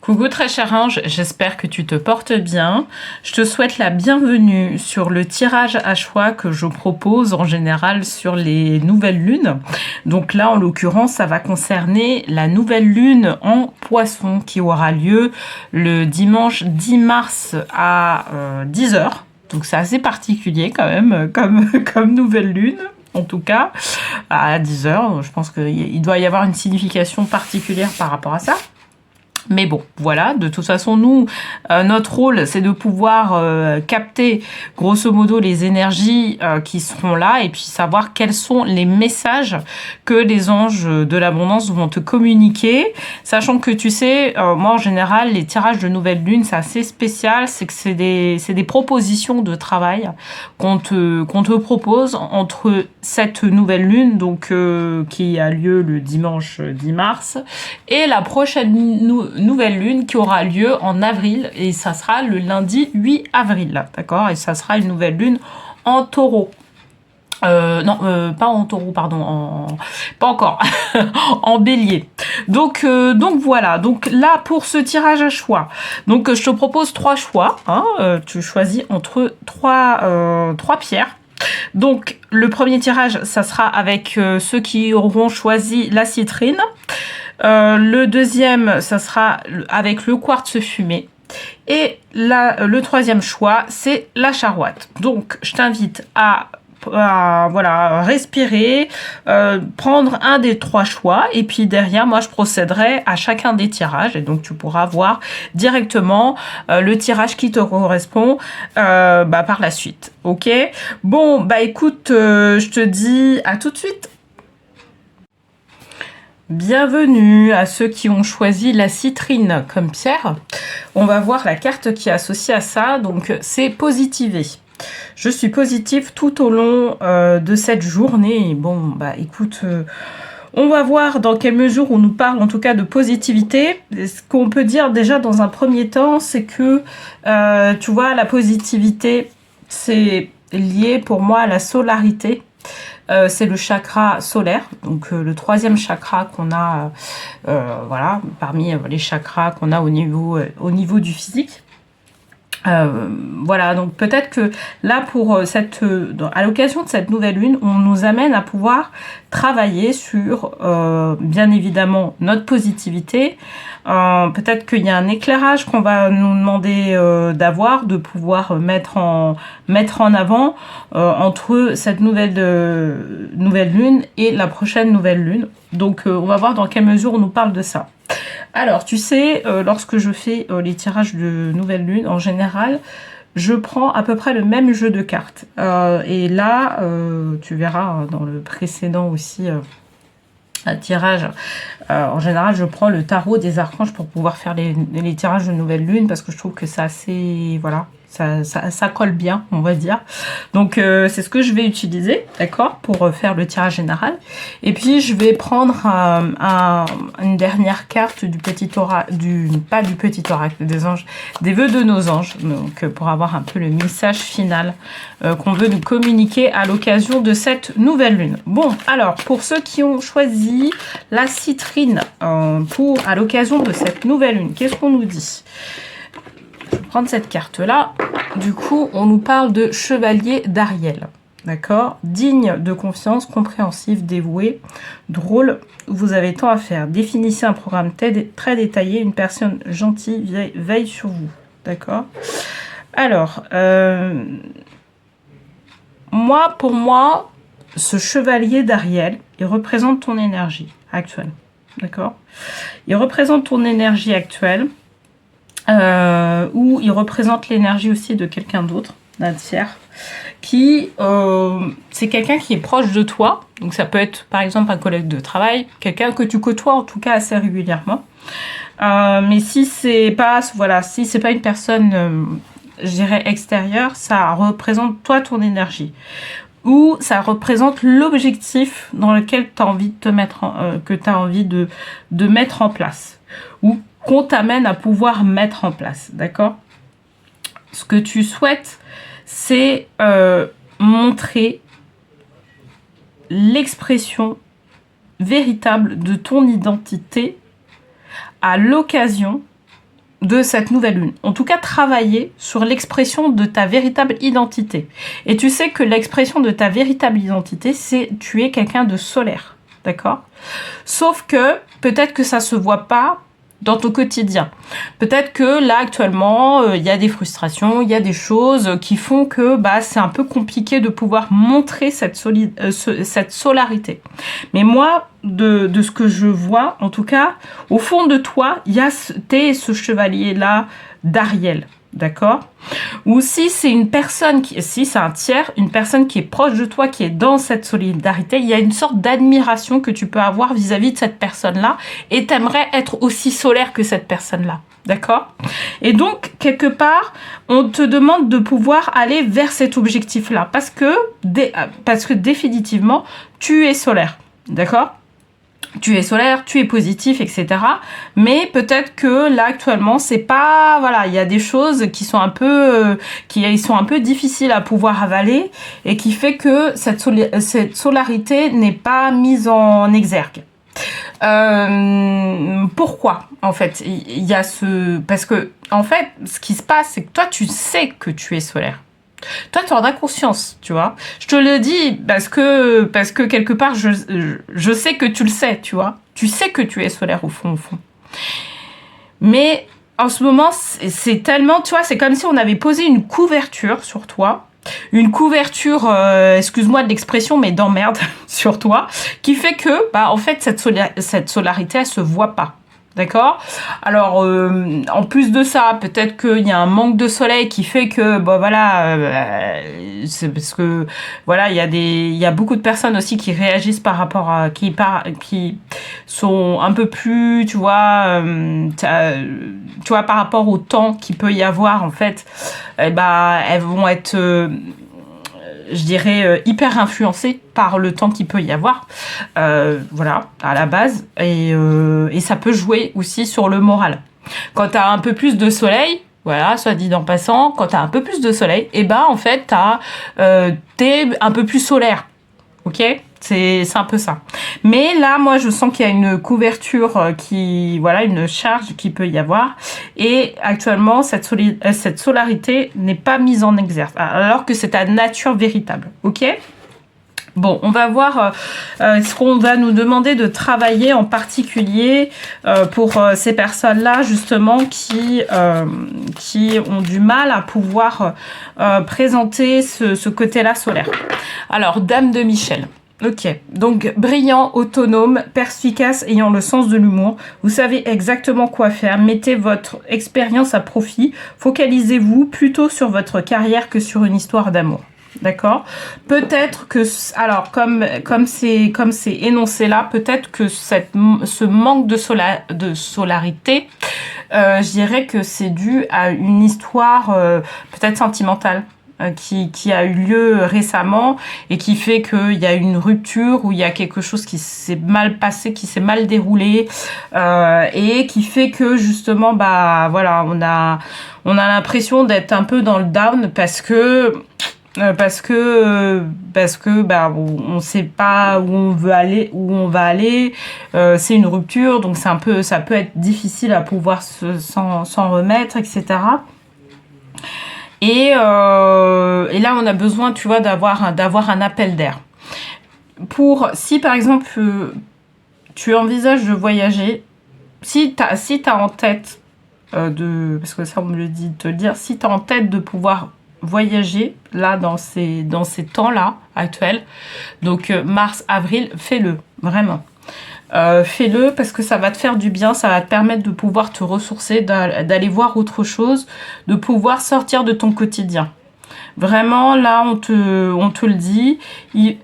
Coucou très cher ange, j'espère que tu te portes bien. Je te souhaite la bienvenue sur le tirage à choix que je propose en général sur les nouvelles lunes. Donc là, en l'occurrence, ça va concerner la nouvelle lune en Poisson qui aura lieu le dimanche 10 mars à 10 heures. Donc c'est assez particulier quand même comme nouvelle lune. En tout cas, à 10 heures, je pense qu'il doit y avoir une signification particulière par rapport à ça. Mais bon, voilà, de toute façon, nous, notre rôle, c'est de pouvoir capter, grosso modo, les énergies qui seront là et puis savoir quels sont les messages que les anges de l'abondance vont te communiquer. Sachant que, tu sais, moi, en général, les tirages de nouvelle lune, c'est assez spécial. C'est que c'est des propositions de travail qu'on te propose entre cette nouvelle lune, donc qui a lieu le dimanche 10 mars, et la prochaine nouvelle lune qui aura lieu en avril, et ça sera le lundi 8 avril, d'accord? Et ça sera une nouvelle lune en taureau. Non, pas en taureau, pardon, pas encore, en bélier. Donc voilà, donc là pour ce tirage à choix, donc je te propose 3 choix, hein, tu choisis entre trois pierres. Donc le premier tirage, ça sera avec ceux qui auront choisi la citrine. Le deuxième, ça sera avec le quartz fumé. Et le troisième choix, c'est la charoite. Donc, je t'invite à voilà, respirer, prendre un des 3 choix, et puis derrière, moi, je procéderai à chacun des tirages, et donc tu pourras voir directement le tirage qui te correspond par la suite. Ok? Bon, bah écoute, je te dis à tout de suite. Bienvenue à ceux qui ont choisi la citrine comme pierre. On va voir la carte qui est associée à ça, donc c'est positiver. Je suis positive tout au long de cette journée. Bon, bah écoute, on va voir dans quelle mesure on nous parle en tout cas de positivité. Ce qu'on peut dire déjà dans un premier temps, c'est que, tu vois, la positivité, c'est lié pour moi à la solarité. C'est le chakra solaire, donc le 3e chakra qu'on a, voilà, parmi les chakras qu'on a au niveau du physique. Voilà, donc peut-être que là, à l'occasion de cette nouvelle lune, on nous amène à pouvoir travailler sur, bien évidemment, notre positivité. Peut-être qu'il y a un éclairage qu'on va nous demander d'avoir, de pouvoir mettre en avant entre cette nouvelle lune et la prochaine nouvelle lune. Donc, on va voir dans quelle mesure on nous parle de ça. Alors, tu sais, lorsque je fais les tirages de nouvelle lune, en général, je prends à peu près le même jeu de cartes. Et là, tu verras dans le précédent aussi un tirage. En général, je prends le tarot des archanges pour pouvoir faire les tirages de nouvelle lune parce que je trouve que c'est assez... Voilà. Ça colle bien, on va dire. Donc, c'est ce que je vais utiliser, d'accord, pour faire le tirage général. Et puis, je vais prendre une dernière carte du petit oracle, pas du petit oracle, des anges, des vœux de nos anges, donc pour avoir un peu le message final qu'on veut nous communiquer à l'occasion de cette nouvelle lune. Bon, alors, pour ceux qui ont choisi la citrine à l'occasion de cette nouvelle lune, qu'est-ce qu'on nous dit ? Je vais prendre cette carte-là. Du coup, on nous parle de chevalier d'Ariel. D'accord? Digne de confiance, compréhensif, dévoué, drôle, vous avez tant à faire. Définissez un programme très détaillé. Une personne gentille veille sur vous. D'accord? Alors, pour moi, ce chevalier d'Ariel, il représente ton énergie actuelle. D'accord? Il représente ton énergie actuelle. Où il représente l'énergie aussi de quelqu'un d'autre, d'un tiers, qui c'est quelqu'un qui est proche de toi, donc ça peut être par exemple un collègue de travail, quelqu'un que tu côtoies en tout cas assez régulièrement, mais si c'est pas une personne, je dirais extérieure, ça représente toi, ton énergie, ou ça représente l'objectif dans lequel tu as envie de que tu as envie de mettre en place, ou qu'on t'amène à pouvoir mettre en place, d'accord? Ce que tu souhaites, c'est montrer l'expression véritable de ton identité à l'occasion de cette nouvelle lune. En tout cas, travailler sur l'expression de ta véritable identité. Et tu sais que l'expression de ta véritable identité, c'est tu es quelqu'un de solaire. D'accord? Sauf que peut-être que ça se voit pas dans ton quotidien. Peut-être que là, actuellement, il y a des frustrations, il y a des choses qui font que c'est un peu compliqué de pouvoir montrer cette solarité. Mais moi, de ce que je vois, en tout cas, au fond de toi, il y a ce chevalier-là d'Ariel. D'accord? Ou si c'est une personne, si c'est un tiers, une personne qui est proche de toi, qui est dans cette solidarité, il y a une sorte d'admiration que tu peux avoir vis-à-vis de cette personne-là et t'aimerais être aussi solaire que cette personne-là. D'accord? Et donc, quelque part, on te demande de pouvoir aller vers cet objectif-là parce que définitivement, tu es solaire. D'accord? Tu es solaire, tu es positif, etc. Mais peut-être que là actuellement, c'est pas, voilà, il y a des choses qui sont un peu difficiles à pouvoir avaler et qui fait que cette solarité n'est pas mise en exergue. Pourquoi en fait il y a parce que en fait ce qui se passe, c'est que toi tu sais que tu es solaire. Toi, tu en as conscience, tu vois. Je te le dis parce que quelque part, je sais que tu le sais, tu vois. Tu sais que tu es solaire au fond. Mais en ce moment, c'est tellement, tu vois, c'est comme si on avait posé une couverture sur toi. Une couverture, excuse-moi de l'expression, mais d'emmerde sur toi, qui fait que, en fait, cette solarité, elle se voit pas. D'accord? Alors, en plus de ça, peut-être qu'il y a un manque de soleil qui fait que, c'est parce que, voilà, il y a beaucoup de personnes aussi qui réagissent par rapport à, qui sont un peu plus, tu vois, par rapport au temps qu'il peut y avoir, en fait, elles vont être, je dirais, hyper influencée par le temps qu'il peut y avoir, voilà, à la base, et ça peut jouer aussi sur le moral. Quand tu as un peu plus de soleil, voilà, soit dit en passant, quand tu as un peu plus de soleil, en fait, t'es un peu plus solaire, ok ? C'est un peu ça. Mais là, moi, je sens qu'il y a une couverture une charge qui peut y avoir. Et actuellement, cette solarité n'est pas mise en exergue, alors que c'est ta nature véritable. Ok ? Bon, on va voir ce qu'on va nous demander de travailler en particulier pour ces personnes-là, justement, qui ont du mal à pouvoir présenter ce côté-là solaire. Alors, Dame de Michel. Ok, donc brillant, autonome, perspicace, ayant le sens de l'humour, vous savez exactement quoi faire, mettez votre expérience à profit, focalisez-vous plutôt sur votre carrière que sur une histoire d'amour. D'accord? Peut-être que, alors comme c'est énoncé là, peut-être que ce manque de solarité, je dirais que c'est dû à une histoire peut-être sentimentale. Qui a eu lieu récemment et qui fait qu'il y a une rupture ou il y a quelque chose qui s'est mal passé, qui s'est mal déroulé et qui fait que justement on a l'impression d'être un peu dans le down parce que on sait pas où on va aller, c'est une rupture, donc ça peut être difficile à pouvoir s'en remettre, etc. Et là, on a besoin, tu vois, d'avoir un appel d'air. Si par exemple, tu envisages de voyager, si t'as en tête parce que ça on me le dit de te le dire, si t'as en tête de pouvoir voyager là dans ces temps-là actuels, donc mars, avril, fais-le, vraiment. Fais-le parce que ça va te faire du bien, ça va te permettre de pouvoir te ressourcer, d'aller voir autre chose, de pouvoir sortir de ton quotidien. Vraiment, là, on te le dit.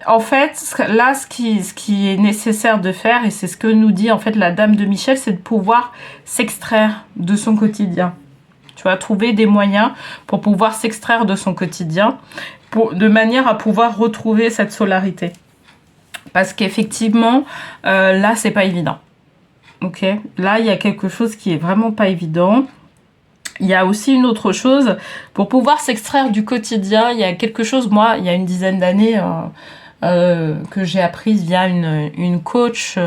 En fait, là, ce qui est nécessaire de faire, et c'est ce que nous dit en fait la Dame de Michel, c'est de pouvoir s'extraire de son quotidien. Tu vas trouver des moyens pour pouvoir s'extraire de son quotidien, de manière à pouvoir retrouver cette solarité. Parce qu'effectivement, là, c'est pas évident. Ok ? Là, il y a quelque chose qui est vraiment pas évident. Il y a aussi une autre chose. Pour pouvoir s'extraire du quotidien, il y a quelque chose, moi, il y a une dizaine d'années, que j'ai apprise via une coach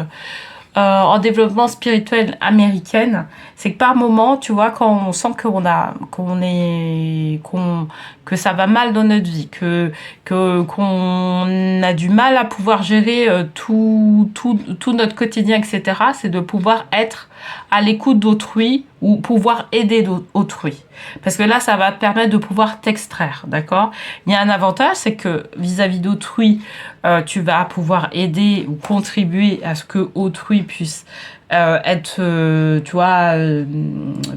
en développement spirituel américaine, c'est que par moment, tu vois, quand on sent que ça va mal dans notre vie, qu'on a du mal à pouvoir gérer tout notre quotidien, etc., c'est de pouvoir être à l'écoute d'autrui ou pouvoir aider autrui. Parce que là, ça va te permettre de pouvoir t'extraire, d'accord? Il y a un avantage, c'est que vis-à-vis d'autrui, tu vas pouvoir aider ou contribuer à ce que autrui puisse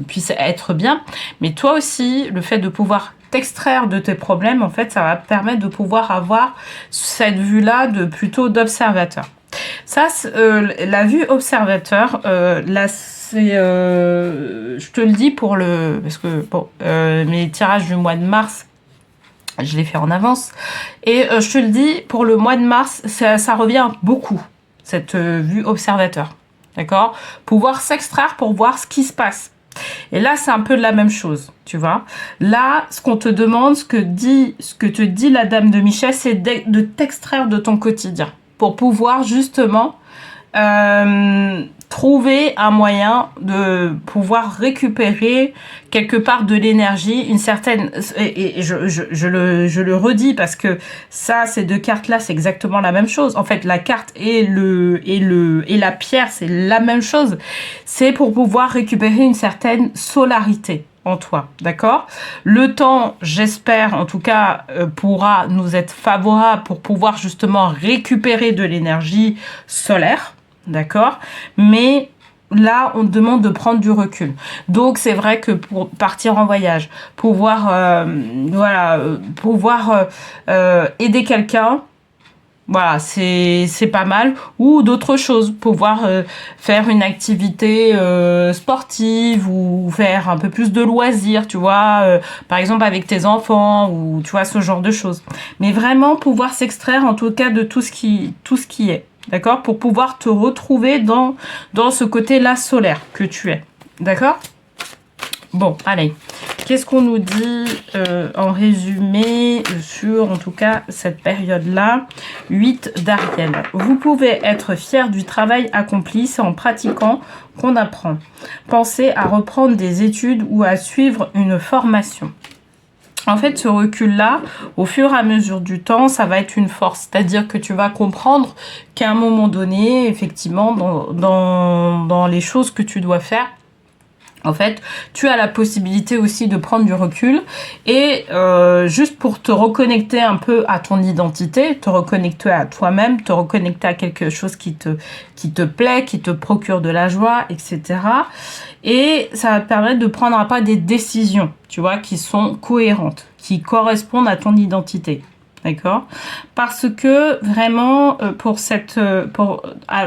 puisse être bien. Mais toi aussi, le fait de pouvoir t'extraire de tes problèmes, en fait, ça va te permettre de pouvoir avoir cette vue-là plutôt d'observateur. Ça, la vue observateur, là, c'est, je te le dis parce que bon, mes tirages du mois de mars, je l'ai fait en avance, et je te le dis, pour le mois de mars, ça revient beaucoup, cette vue observateur, d'accord? Pouvoir s'extraire pour voir ce qui se passe. Et là, c'est un peu de la même chose, tu vois. Là, ce qu'on te demande, ce que te dit la dame de Michel, c'est de t'extraire de ton quotidien pour pouvoir justement trouver un moyen de pouvoir récupérer quelque part de l'énergie, une certaine, et je le redis parce que ça, ces deux cartes-là, c'est exactement la même chose. En fait, la carte et la pierre, c'est la même chose. C'est pour pouvoir récupérer une certaine solarité en toi, d'accord? Le temps, j'espère, en tout cas, pourra nous être favorable pour pouvoir justement récupérer de l'énergie solaire, d'accord? Mais là, on te demande de prendre du recul. Donc, c'est vrai que pour partir en voyage, pouvoir aider quelqu'un, voilà, c'est pas mal. Ou d'autres choses, pouvoir faire une activité sportive ou faire un peu plus de loisirs, tu vois, par exemple avec tes enfants ou tu vois ce genre de choses. Mais vraiment pouvoir s'extraire en tout cas de tout ce qui est, d'accord, pour pouvoir te retrouver dans ce côté-là solaire que tu es, d'accord? Bon, allez. Qu'est-ce qu'on nous dit en résumé sur, en tout cas, cette période-là? 8 d'Ariel. Vous pouvez être fier du travail accompli, c'est en pratiquant qu'on apprend. Pensez à reprendre des études ou à suivre une formation. En fait, ce recul-là, au fur et à mesure du temps, ça va être une force. C'est-à-dire que tu vas comprendre qu'à un moment donné, effectivement, dans les choses que tu dois faire, en fait, tu as la possibilité aussi de prendre du recul et juste pour te reconnecter un peu à ton identité, te reconnecter à toi-même, te reconnecter à quelque chose qui te plaît, qui te procure de la joie, etc. Et ça va te permettre de prendre après des décisions, tu vois, qui sont cohérentes, qui correspondent à ton identité. D'accord? Parce que vraiment,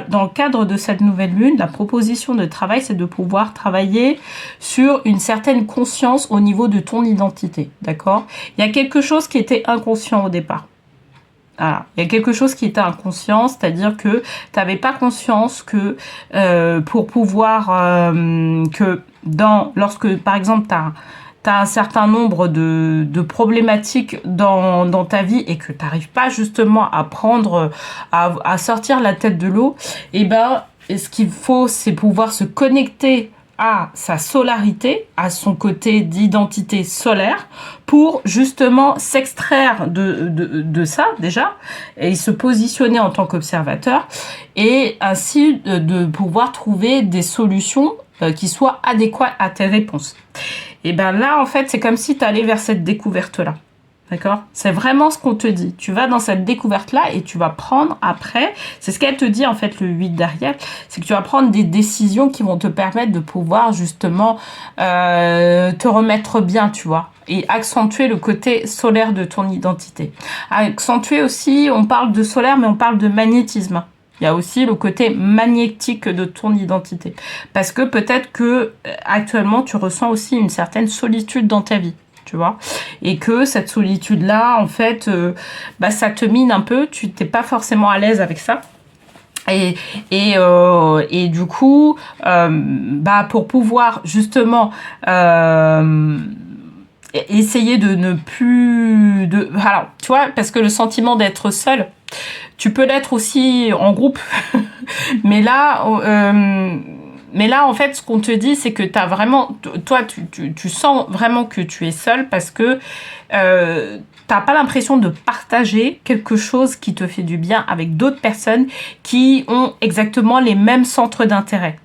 dans le cadre de cette nouvelle lune, la proposition de travail, c'est de pouvoir travailler sur une certaine conscience au niveau de ton identité. D'accord? Il y a quelque chose qui était inconscient au départ. Voilà. Il y a quelque chose qui était inconscient, c'est-à-dire que tu n'avais pas conscience que pour pouvoir lorsque par exemple t'as un certain nombre de problématiques dans ta vie et que tu n'arrives pas justement à sortir la tête de l'eau, et ben ce qu'il faut, c'est pouvoir se connecter à sa solarité, à son côté d'identité solaire, pour justement s'extraire de ça déjà, et se positionner en tant qu'observateur, et ainsi de pouvoir trouver des solutions qui soient adéquates à tes réponses. Et bien là, en fait, c'est comme si tu allais vers cette découverte-là. D'accord? C'est vraiment ce qu'on te dit. Tu vas dans cette découverte-là et tu vas prendre après, c'est ce qu'elle te dit en fait le 8 d'Ariel, c'est que tu vas prendre des décisions qui vont te permettre de pouvoir justement te remettre bien, tu vois, et accentuer le côté solaire de ton identité. Accentuer aussi, on parle de solaire, mais on parle de magnétisme. Il y a aussi le côté magnétique de ton identité. Parce que peut-être que actuellement, tu ressens aussi une certaine solitude dans ta vie, tu vois. Et que cette solitude-là, en fait, ça te mine un peu. Tu n'es pas forcément à l'aise avec ça. Et du coup, pour pouvoir justement essayer de ne plus... Alors, tu vois, parce que le sentiment d'être seul... Tu peux l'être aussi en groupe, Mais là, en fait, ce qu'on te dit, c'est que t'as vraiment, toi, tu sens vraiment que tu es seule parce que t'as pas l'impression de partager quelque chose qui te fait du bien avec d'autres personnes qui ont exactement les mêmes centres d'intérêt.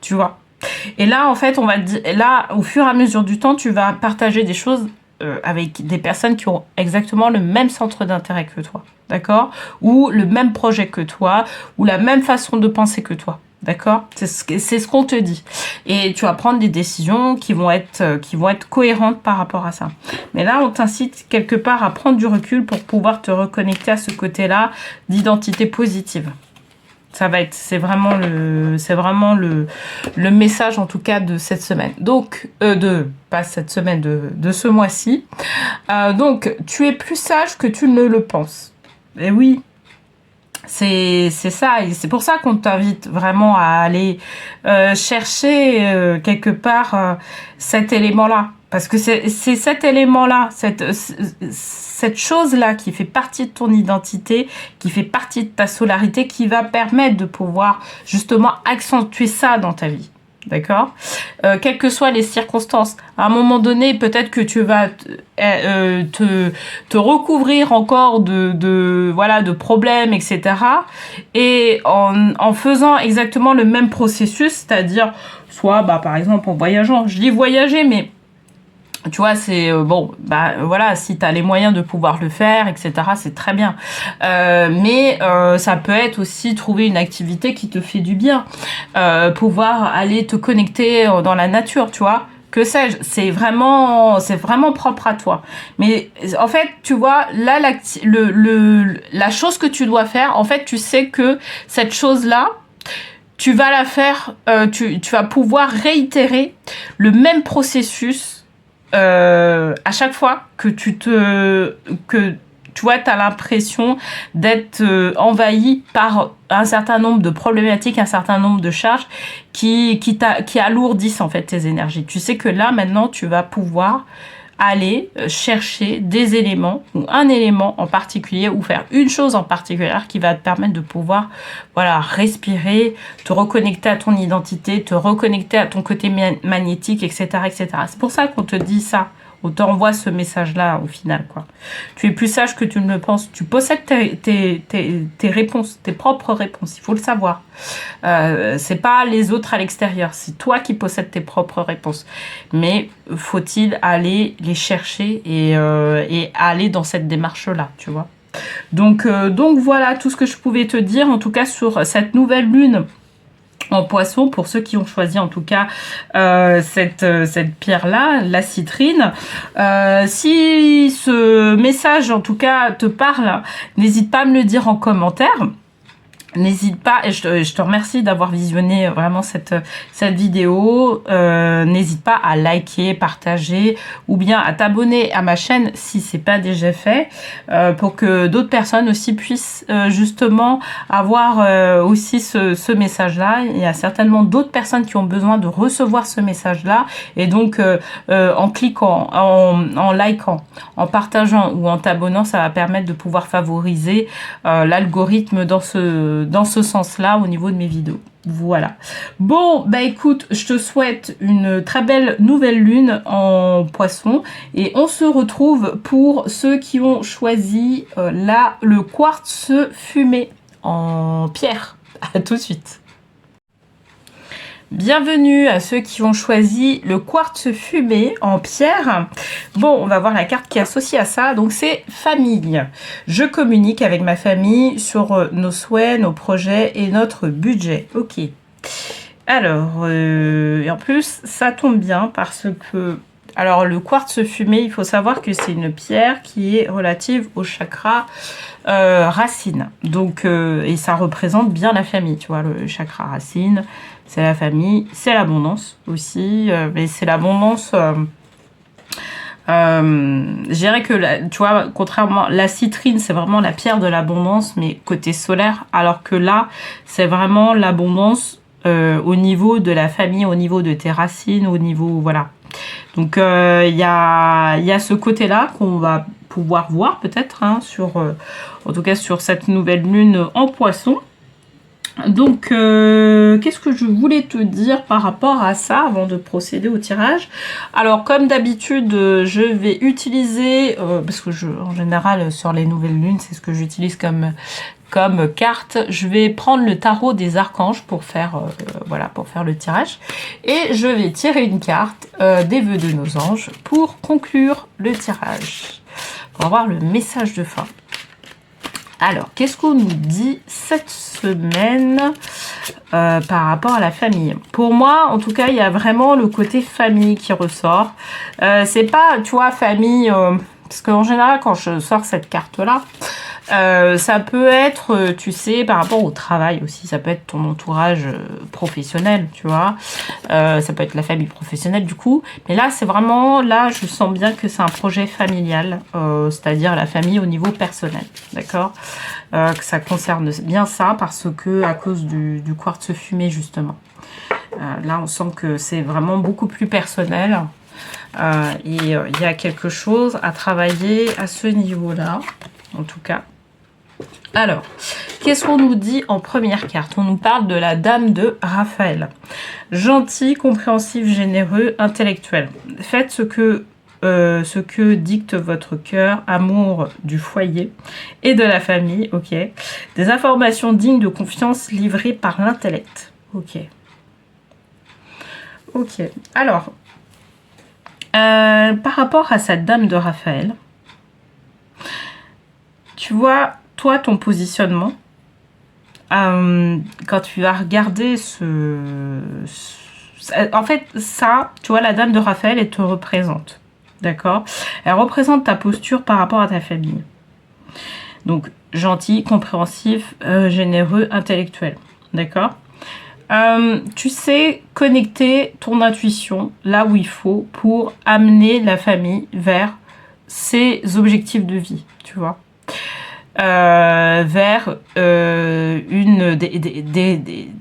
Tu vois? Et là, en fait, on va dire, là, au fur et à mesure du temps, tu vas partager des choses avec des personnes qui ont exactement le même centre d'intérêt que toi, d'accord? Ou le même projet que toi, ou la même façon de penser que toi, d'accord? C'est ce qu'on te dit. Et tu vas prendre des décisions qui vont être cohérentes par rapport à ça. Mais là, on t'incite quelque part à prendre du recul pour pouvoir te reconnecter à ce côté-là d'identité positive. C'est vraiment le message en tout cas de cette semaine. Donc, pas cette semaine, de ce mois-ci. Donc, tu es plus sage que tu ne le penses. Et oui, c'est ça. Et c'est pour ça qu'on t'invite vraiment à aller chercher quelque part cet élément-là. Parce que c'est cet élément-là, cette chose-là qui fait partie de ton identité, qui fait partie de ta solarité, qui va permettre de pouvoir justement accentuer ça dans ta vie. D'accord? Quelles que soient les circonstances. À un moment donné, peut-être que tu vas te recouvrir encore de problèmes, etc. Et en faisant exactement le même processus, c'est-à-dire, soit, par exemple, en voyageant. Je dis voyager, mais tu vois, c'est voilà, si tu as les moyens de pouvoir le faire, etc., c'est très bien. Mais ça peut être aussi trouver une activité qui te fait du bien. Pouvoir aller te connecter dans la nature, tu vois. Que sais-je, c'est vraiment propre à toi. Mais en fait, tu vois, là, la chose que tu dois faire, en fait, tu sais que cette chose-là, tu vas la faire, tu vas pouvoir réitérer le même processus à chaque fois que tu vois, tu as l'impression d'être envahi par un certain nombre de problématiques, un certain nombre de charges qui alourdissent en fait tes énergies. Tu sais que là, maintenant, tu vas pouvoir aller chercher des éléments ou un élément en particulier ou faire une chose en particulier qui va te permettre de pouvoir respirer, te reconnecter à ton identité, te reconnecter à ton côté magnétique, etc., etc. C'est pour ça qu'on te dit ça. On t'envoie ce message-là au final, quoi. Tu es plus sage que tu ne le penses. Tu possèdes tes réponses, tes propres réponses. Il faut le savoir. C'est pas les autres à l'extérieur. C'est toi qui possèdes tes propres réponses. Mais faut-il aller les chercher et aller dans cette démarche-là, tu vois. Donc voilà tout ce que je pouvais te dire, en tout cas sur cette nouvelle lune en poisson, pour ceux qui ont choisi en tout cas cette pierre-là, la citrine. Si ce message en tout cas te parle, n'hésite pas à me le dire en commentaire. N'hésite pas, et je te remercie d'avoir visionné vraiment cette vidéo. N'hésite pas à liker, partager ou bien à t'abonner à ma chaîne si c'est pas déjà fait, pour que d'autres personnes aussi puissent justement avoir aussi ce message-là. Il y a certainement d'autres personnes qui ont besoin de recevoir ce message-là, et donc en cliquant, en likant, en partageant ou en t'abonnant, ça va permettre de pouvoir favoriser l'algorithme dans ce sens-là au niveau de mes vidéos. Voilà. Bon, écoute, je te souhaite une très belle nouvelle lune en poisson et on se retrouve pour ceux qui ont choisi le quartz fumé en pierre. À tout de suite. Bienvenue à ceux qui ont choisi le quartz fumé en pierre. Bon, on va voir la carte qui est associée à ça. Donc, c'est famille. Je communique avec ma famille sur nos souhaits, nos projets et notre budget. Ok. Alors, et en plus, ça tombe bien parce que... Alors, le quartz fumé, il faut savoir que c'est une pierre qui est relative au chakra racine. Donc, et ça représente bien la famille, tu vois, le chakra racine. C'est la famille, c'est l'abondance aussi, mais c'est l'abondance, je dirais que, tu vois, contrairement, la citrine, c'est vraiment la pierre de l'abondance, mais côté solaire, alors que là, c'est vraiment l'abondance au niveau de la famille, au niveau de tes racines, au niveau, voilà. Donc, il y a ce côté-là qu'on va pouvoir voir peut-être, hein, en tout cas sur cette nouvelle lune en poisson. Donc, qu'est-ce que je voulais te dire par rapport à ça avant de procéder au tirage? Alors, comme d'habitude, je vais utiliser, parce que en général, sur les nouvelles lunes, c'est ce que j'utilise comme carte. Je vais prendre le tarot des archanges pour faire, voilà, pour faire le tirage. Et je vais tirer une carte des vœux de nos anges pour conclure le tirage. Pour avoir le message de fin. Alors, qu'est-ce qu'on nous dit cette semaine par rapport à la famille? Pour moi, en tout cas, il y a vraiment le côté famille qui ressort. C'est pas, tu vois, famille... parce qu'en général, quand je sors cette carte-là, ça peut être, tu sais, par rapport au travail aussi. Ça peut être ton entourage professionnel, tu vois. Ça peut être la famille professionnelle, du coup. Mais là, c'est vraiment... Là, je sens bien que c'est un projet familial. C'est-à-dire la famille au niveau personnel. D'accord, que ça concerne bien ça, parce que à cause du quartz fumé, justement. Là, on sent que c'est vraiment beaucoup plus personnel. Et il y a quelque chose à travailler à ce niveau-là, en tout cas. Alors, qu'est-ce qu'on nous dit en première carte? On nous parle de la dame de Raphaël. Gentil, compréhensif, généreux, intellectuel. Faites ce que dicte votre cœur, amour du foyer et de la famille, ok. Des informations dignes de confiance livrées par l'intellect, ok. Ok, alors, par rapport à cette dame de Raphaël, tu vois, toi, ton positionnement, quand tu vas regarder en fait, ça, tu vois, la dame de Raphaël, elle te représente. D'accord? Elle représente ta posture par rapport à ta famille. Donc, gentil, compréhensif, généreux, intellectuel. D'accord? Tu sais connecter ton intuition là où il faut pour amener la famille vers ses objectifs de vie, tu vois. Vers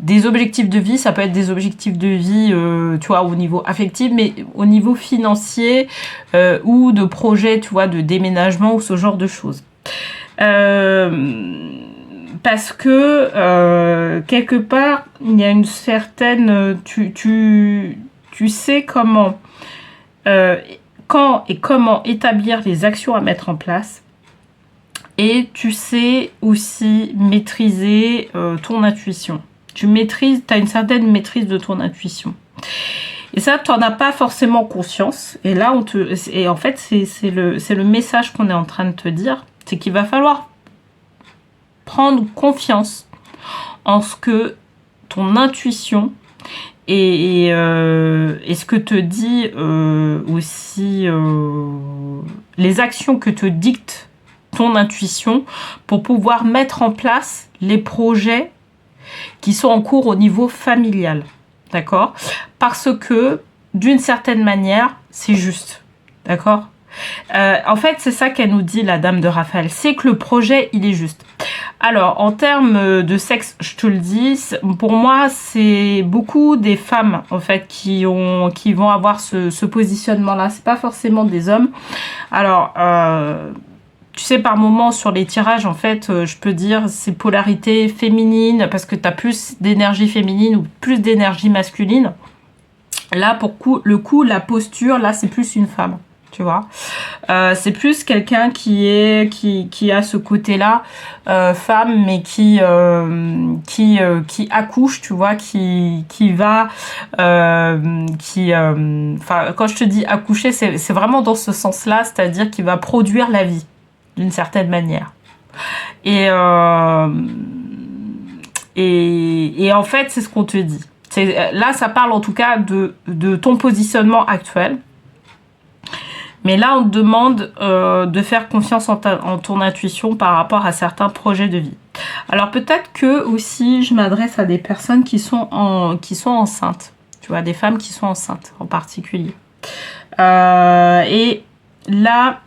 des objectifs de vie. Ça peut être des objectifs de vie, tu vois, au niveau affectif, mais au niveau financier, ou de projet, tu vois, de déménagement ou ce genre de choses. Parce que quelque part, il y a une certaine... Tu sais comment... quand et comment établir les actions à mettre en place. Et tu sais aussi maîtriser ton intuition. Tu as une certaine maîtrise de ton intuition. Et ça, tu n'en as pas forcément conscience. Et là, en fait, c'est le message qu'on est en train de te dire. C'est qu'il va falloir prendre confiance en ce que ton intuition et ce que te dit aussi les actions que te dicte ton intuition pour pouvoir mettre en place les projets qui sont en cours au niveau familial. D'accord? Parce que, d'une certaine manière, c'est juste. D'accord? En fait, c'est ça qu'elle nous dit, la dame de Raphaël. C'est que le projet, il est juste. Alors, en termes de sexe, je te le dis, pour moi, c'est beaucoup des femmes, en fait, qui vont avoir ce positionnement-là. C'est pas forcément des hommes. Alors, tu sais, par moments, sur les tirages, en fait, je peux dire c'est polarité féminine, parce que tu as plus d'énergie féminine ou plus d'énergie masculine. Là, le coup, la posture, là, c'est plus une femme. Tu vois, c'est plus quelqu'un qui a ce côté-là, femme, mais qui accouche, tu vois, enfin, quand je te dis accoucher, c'est vraiment dans ce sens-là, c'est-à-dire qu'il va produire la vie, d'une certaine manière. Et en fait, c'est ce qu'on te dit. Là, ça parle en tout cas de ton positionnement actuel. Mais là, on te demande de faire confiance en ton intuition par rapport à certains projets de vie. Alors peut-être que aussi, je m'adresse à des personnes qui sont enceintes. Tu vois, des femmes qui sont enceintes en particulier. Et là,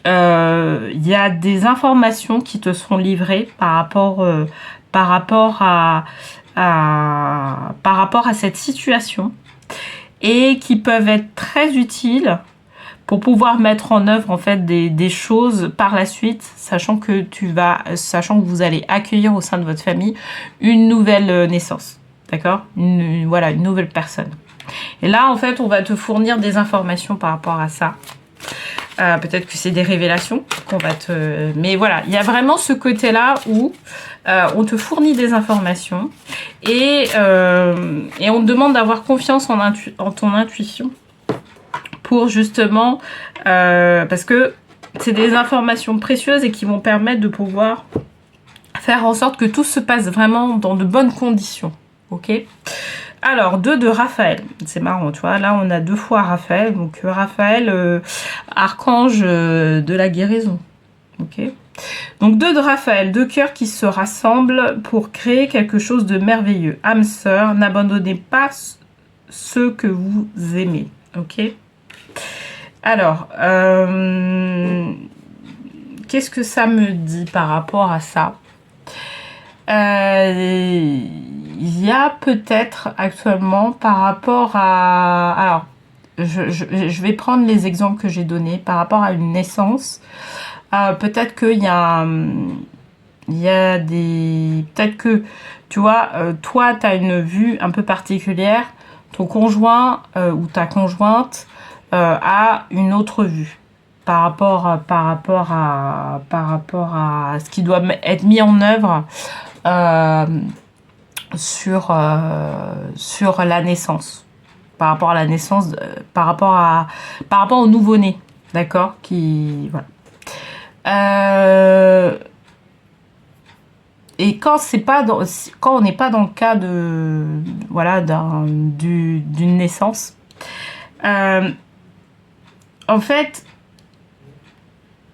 il y a des informations qui te seront livrées par rapport à cette situation et qui peuvent être très utiles pour pouvoir mettre en œuvre en fait des choses par la suite, sachant que vous allez accueillir au sein de votre famille une nouvelle naissance, d'accord, voilà, une nouvelle personne. Et là, en fait, on va te fournir des informations par rapport à ça. Peut-être que c'est des révélations qu'on va te... Mais voilà, il y a vraiment ce côté-là où on te fournit des informations et on te demande d'avoir confiance en ton intuition pour justement... parce que c'est des informations précieuses et qui vont permettre de pouvoir faire en sorte que tout se passe vraiment dans de bonnes conditions. Ok ? Alors, 2 de Raphaël. C'est marrant, tu vois. Là, on a 2 fois Raphaël. Donc, Raphaël, archange de la guérison. Ok. Donc, 2 de Raphaël, 2 cœurs qui se rassemblent pour créer quelque chose de merveilleux. Âme sœur, n'abandonnez pas ceux que vous aimez. Ok. Alors, qu'est-ce que ça me dit par rapport à ça ? Il y a peut-être actuellement par rapport à... Alors, je vais prendre les exemples que j'ai donnés par rapport à une naissance. Peut-être qu'il y a des... Peut-être que, tu vois, toi, tu as une vue un peu particulière. Ton conjoint ou ta conjointe a une autre vue par rapport à ce qui doit être mis en œuvre sur la naissance, par rapport à la naissance, par rapport au nouveau-né, d'accord, voilà. Et quand on n'est pas dans le cas de voilà d'une naissance, en fait,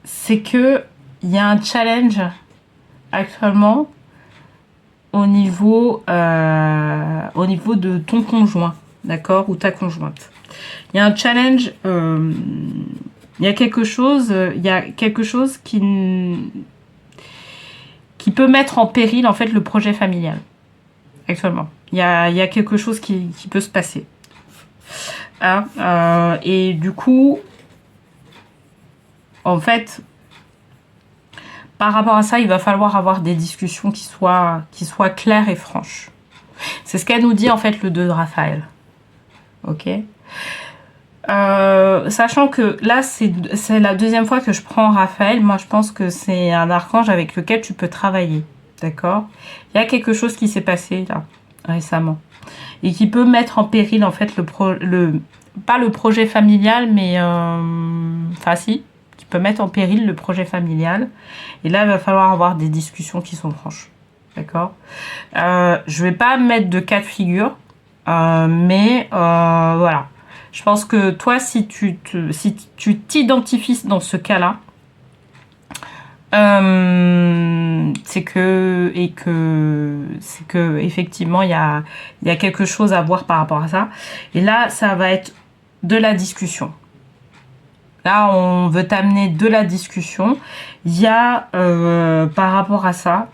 c'est que il y a un challenge actuellement au niveau de ton conjoint, d'accord, ou ta conjointe. Il y a un challenge, il y a quelque chose qui peut mettre en péril en fait le projet familial actuellement. Il y a quelque chose qui peut se passer. Hein, et du coup, en fait, par rapport à ça, il va falloir avoir des discussions qui soient claires et franches. C'est ce qu'elle nous dit en fait le 2 de Raphaël. Ok. Sachant que là, c'est la 2e fois que je prends Raphaël. Moi, je pense que c'est un archange avec lequel tu peux travailler. D'accord ? Il y a quelque chose qui s'est passé là, récemment. Et qui peut mettre en péril en fait pas le projet familial, mais enfin si, qui peut mettre en péril le projet familial. Et là, il va falloir avoir des discussions qui sont franches. D'accord ? Je vais pas mettre de cas de figure, mais voilà. Je pense que toi, si tu t'identifies dans ce cas-là, c'est que effectivement il y a quelque chose à voir par rapport à ça. Et là, ça va être de la discussion. Là, on veut t'amener de la discussion. Il y a par rapport à ça,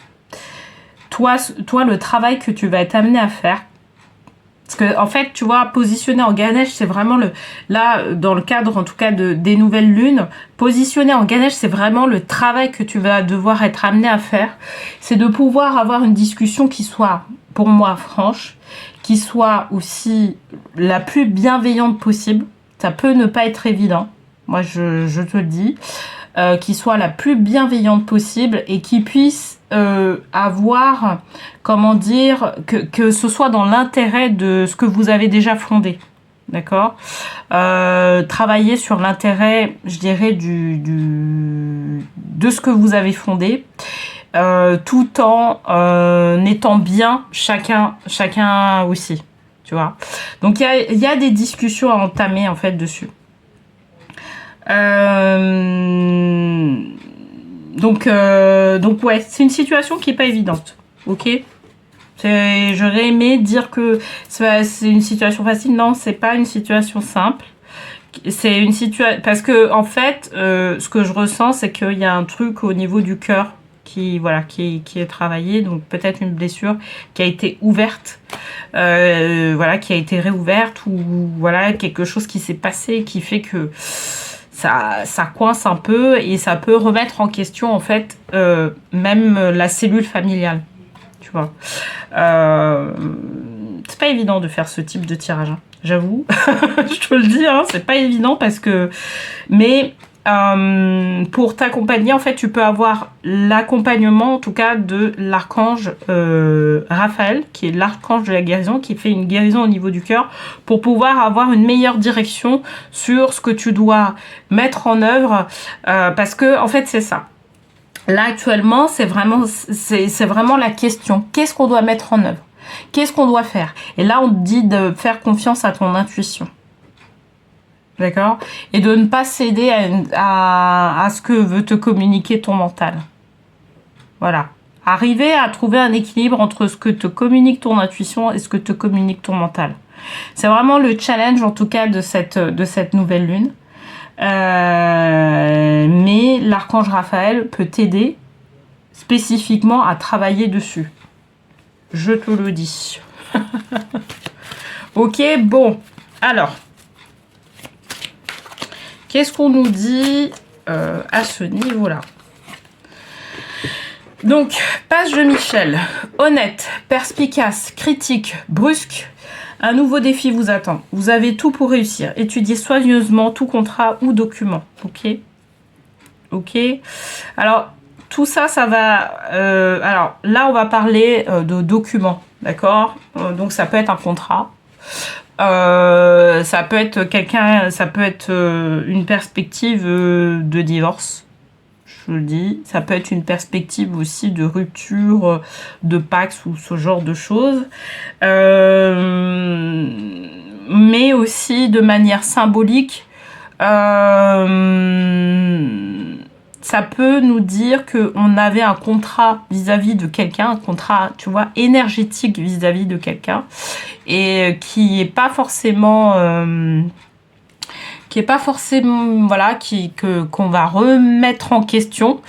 toi, le travail que tu vas être amené à faire. Parce que, en fait, tu vois, positionner en Ganesh, c'est vraiment là, dans le cadre, en tout cas, des nouvelles lunes, positionner en Ganesh, c'est vraiment le travail que tu vas devoir être amené à faire. C'est de pouvoir avoir une discussion qui soit, pour moi, franche, qui soit aussi la plus bienveillante possible. Ça peut ne pas être évident. Moi, je te le dis. Qui soit la plus bienveillante possible et qui puisse avoir, comment dire, que ce soit dans l'intérêt de ce que vous avez déjà fondé, d'accord, travailler sur l'intérêt, je dirais, de ce que vous avez fondé, tout en étant bien chacun aussi, tu vois. Donc il y a des discussions à entamer en fait dessus. Donc ouais, c'est une situation qui est pas évidente, ok. J'aurais aimé dire que c'est une situation facile. Non, c'est pas une situation simple. C'est une situation parce que en fait, ce que je ressens, c'est qu'il y a un truc au niveau du cœur qui est travaillé. Donc peut-être une blessure qui a été ouverte, qui a été réouverte, ou voilà quelque chose qui s'est passé qui fait que ça coince un peu et ça peut remettre en question en fait même la cellule familiale, tu vois. C'est pas évident de faire ce type de tirage, hein, j'avoue. Je te le dis, hein, c'est pas évident parce que... Mais pour t'accompagner, en fait, tu peux avoir l'accompagnement, en tout cas, de l'archange Raphaël, qui est l'archange de la guérison, qui fait une guérison au niveau du cœur, pour pouvoir avoir une meilleure direction sur ce que tu dois mettre en œuvre, parce que, en fait, c'est ça. Là, actuellement, c'est vraiment la question. Qu'est-ce qu'on doit mettre en œuvre? Qu'est-ce qu'on doit faire? Et là, on te dit de faire confiance à ton intuition. D'accord? Et de ne pas céder à ce que veut te communiquer ton mental. Voilà. Arriver à trouver un équilibre entre ce que te communique ton intuition et ce que te communique ton mental. C'est vraiment le challenge, en tout cas, de cette nouvelle lune. Mais l'archange Raphaël peut t'aider spécifiquement à travailler dessus. Je te le dis. Ok, bon. Alors, qu'est-ce qu'on nous dit à ce niveau-là? Donc, page de Michel. Honnête, perspicace, critique, brusque. Un nouveau défi vous attend. Vous avez tout pour réussir. Étudiez soigneusement tout contrat ou document. Ok? Ok. Alors, tout ça, ça va... alors, là, on va parler de documents. D'accord? Donc, ça peut être un contrat. Ça peut être une perspective de divorce. Je le dis. Ça peut être une perspective aussi de rupture de Pax ou ce genre de choses. Mais aussi de manière symbolique. Ça peut nous dire qu'on avait un contrat vis-à-vis de quelqu'un, un contrat, tu vois, énergétique vis-à-vis de quelqu'un, et qui est pas forcément, voilà, qu'on va remettre en question,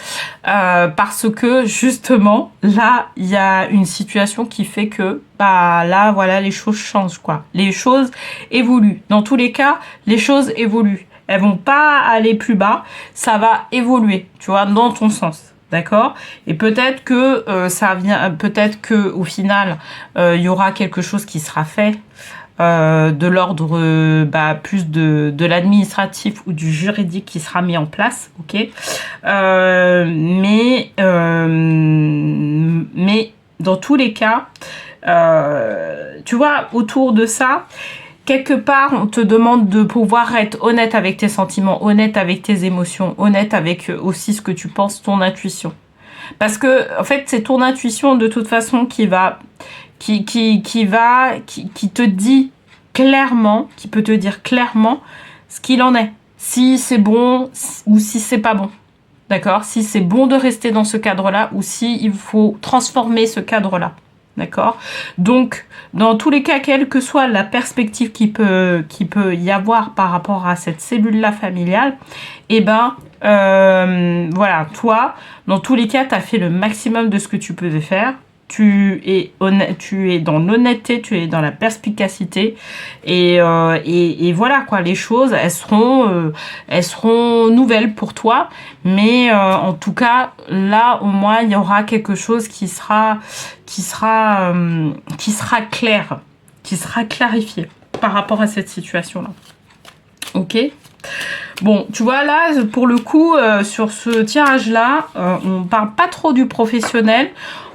parce que justement, là, il y a une situation qui fait que, bah là, voilà, les choses changent, quoi. Les choses évoluent. Dans tous les cas, les choses évoluent. Elles vont pas aller plus bas, ça va évoluer, tu vois, dans ton sens, d'accord? Et peut-être que peut-être que au final, il y aura quelque chose qui sera fait de l'ordre, plus de l'administratif ou du juridique qui sera mis en place, ok? Mais dans tous les cas, tu vois, autour de ça. Quelque part, on te demande de pouvoir être honnête avec tes sentiments, honnête avec tes émotions, honnête avec aussi ce que tu penses, ton intuition. Parce que, en fait, c'est ton intuition, de toute façon, qui te dit clairement, qui peut te dire clairement ce qu'il en est. Si c'est bon ou si c'est pas bon. D'accord? Si c'est bon de rester dans ce cadre-là ou si il faut transformer ce cadre-là. D'accord? Donc, dans tous les cas, quelle que soit la perspective qui peut y avoir par rapport à cette cellule-là familiale, eh ben, voilà, toi, dans tous les cas, tu as fait le maximum de ce que tu pouvais faire. Tu es dans l'honnêteté, tu es dans la perspicacité et voilà quoi, les choses elles seront nouvelles pour toi, mais en tout cas là au moins il y aura quelque chose qui sera clair, qui sera clarifié par rapport à cette situation là. Ok. Bon, tu vois là, pour le coup, sur ce tirage-là, on parle pas trop du professionnel.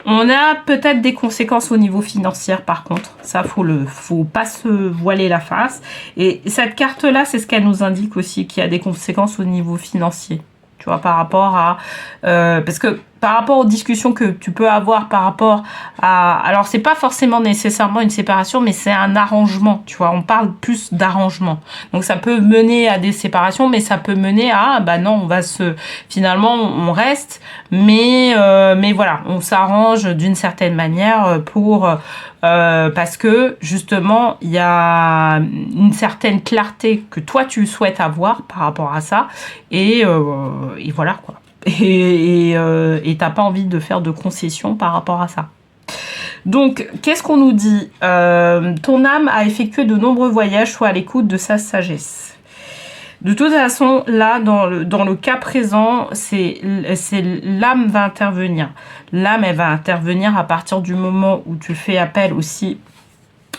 On a peut-être des conséquences au niveau financier, par contre. Ça, faut pas se voiler la face. Et cette carte-là, c'est ce qu'elle nous indique aussi, qu'il y a des conséquences au niveau financier. Tu vois, par rapport à... parce que par rapport aux discussions que tu peux avoir par rapport à... Alors, c'est pas forcément nécessairement une séparation, mais c'est un arrangement, tu vois. On parle plus d'arrangement. Donc, ça peut mener à des séparations, mais ça peut mener à... Bah non, finalement, on reste, mais voilà, on s'arrange d'une certaine manière parce que, justement, il y a une certaine clarté que toi, tu souhaites avoir par rapport à ça. Et voilà, quoi. Et t'as pas envie de faire de concessions par rapport à ça. Donc, qu'est-ce qu'on nous dit? Ton âme a effectué de nombreux voyages, soit à l'écoute de sa sagesse. De toute façon, là, dans le cas présent, c'est l'âme va intervenir. L'âme, elle va intervenir à partir du moment où tu fais appel aussi